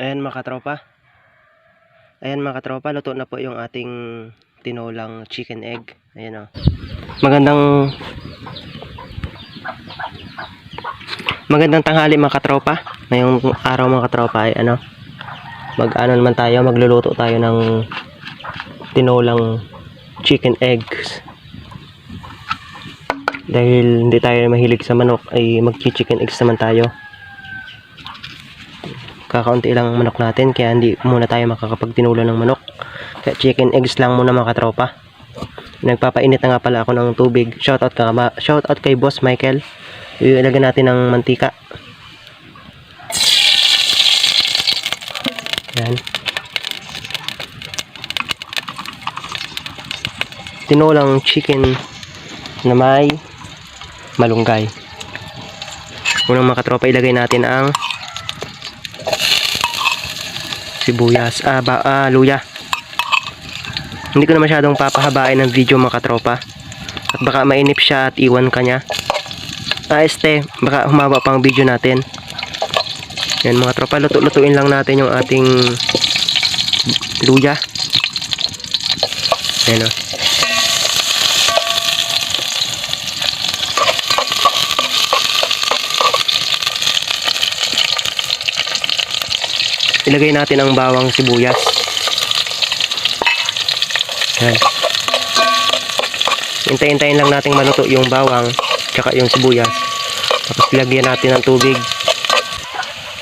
Ayan mga katropa. Ayan mga katropa, luto na po yung ating tinolang chicken egg. Ayan o. Magandang tanghali mga katropa. Ngayong araw mga katropa ay magluluto tayo ng tinolang chicken eggs. Dahil hindi tayo mahilig sa manok ay mag-chicken eggs naman tayo. Kakaunti lang ang manok natin kaya hindi muna tayo makakapagtinulo ng manok. Kaya chicken eggs lang muna mga katropa. Nagpapainit na nga pala ako ng tubig. Shoutout kay Boss Michael. Ilagyan natin ng mantika. Yan. Tinolang chicken na may malunggay. Unang mga katropa, ilagay natin ang sibuyas, luya. Hindi ko na masyadong papahabain ng video mga katropa. At baka mainip siya at iwan ka niya. Baka humaba pang video natin. Yan mga tropa, lutuin lang natin yung ating luya. Yan o. Ilagay natin ang bawang sibuyas. Yan. Hintayin lang nating maluto yung bawang tsaka yung sibuyas. Tapos lagyan natin ng tubig.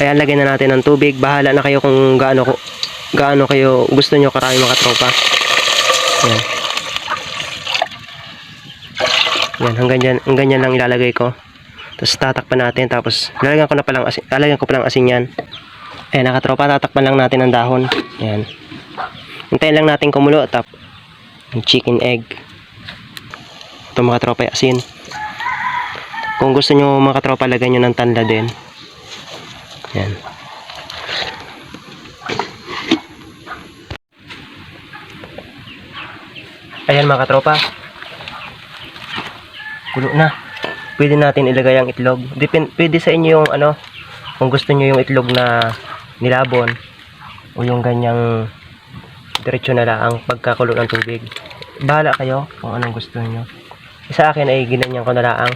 Ayan, lagyan na natin ng tubig. Bahala na kayo kung gaano kayo gusto nyo karami mga tropa. Ayan. Yan, hanggang dyan lang ilalagay ko. Tapos tatakpan natin. Tapos lalagyan ko pa lang asin yan. Ayan, nakatropa, tatakpan lang natin ang dahon. Ayan. Hintayin lang natin kumulo. Tapos yung chicken egg. Ito mga tropa, asin. Kung gusto nyo mga katropa, lagyan nyo ng tanla din. Yan. Ayan mga katropa. Kulo na. Pwede natin ilagay ang itlog. Pwede sa inyo yung kung gusto nyo yung itlog na nilabon o yung ganyang diretso na lang pagkakulo ng tubig. Bahala kayo kung anong gusto nyo. Sa akin ay ginanyan ko na lang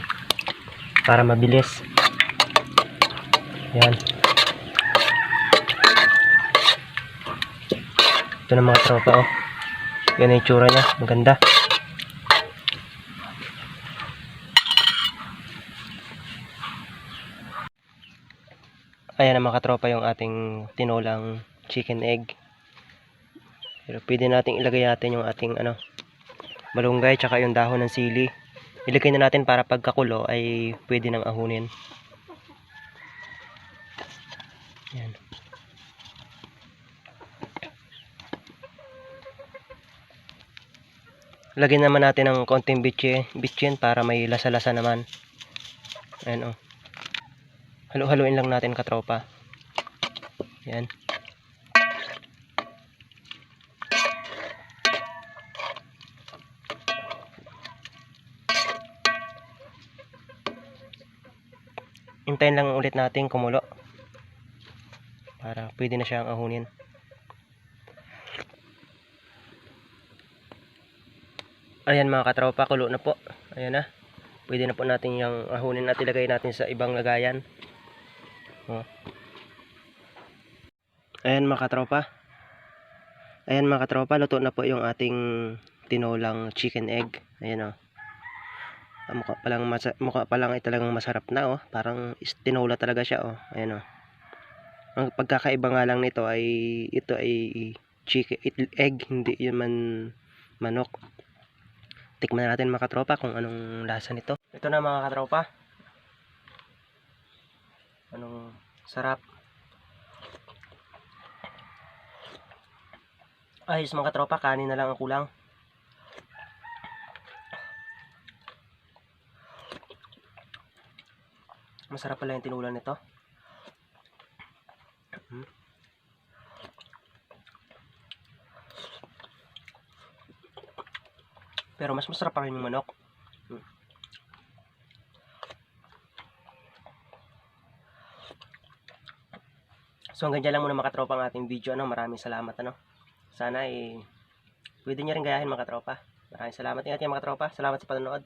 para mabilis. Yan. Ito na mga tropa oh. Yan ang itsura niya. Maganda. Ayan na mga tropa yung ating tinolang chicken egg. Pero pwede nating ilagay natin yung ating malunggay tsaka yung dahon ng sili. Ilagay na natin para pagkakulo ay pwede nang ahunin. Yan. Lagyan naman natin ng konting bitchin para may lasa-lasa naman. Ayan o. Halu-haluin lang natin katropa. Yan. Hintayin lang ulit natin kumulo para pwede na siyang ahunin. Ayan mga katropa, kulo na po. Ayan na. Pwede na po natin yung ahunin at ilagay natin sa ibang lagayan. Oh. Ayan mga katropa. Ayan mga katropa, luto na po yung ating tinolang chicken egg. Ayan o. Mukha pa lang ay talagang masarap na oh. Parang tinola talaga siya oh. Ayan oh. Ang pagkakaiba nga lang nito ay ito ay chicken egg, hindi yun manok. Tikman natin mga katropa kung anong lasa nito. Ito na mga katropa. Anong sarap. Ayos mga katropa, kanin na lang ang kulang. Masarap pala yung tinulan nito. Pero mas masarap pa rin yung manok. So hanggang dyan lang muna mga katropa ang ating video. Maraming salamat. Sana pwede nyo rin gayahin mga katropa. Maraming salamat. Ingat kayo mga katropa. Salamat sa panonood.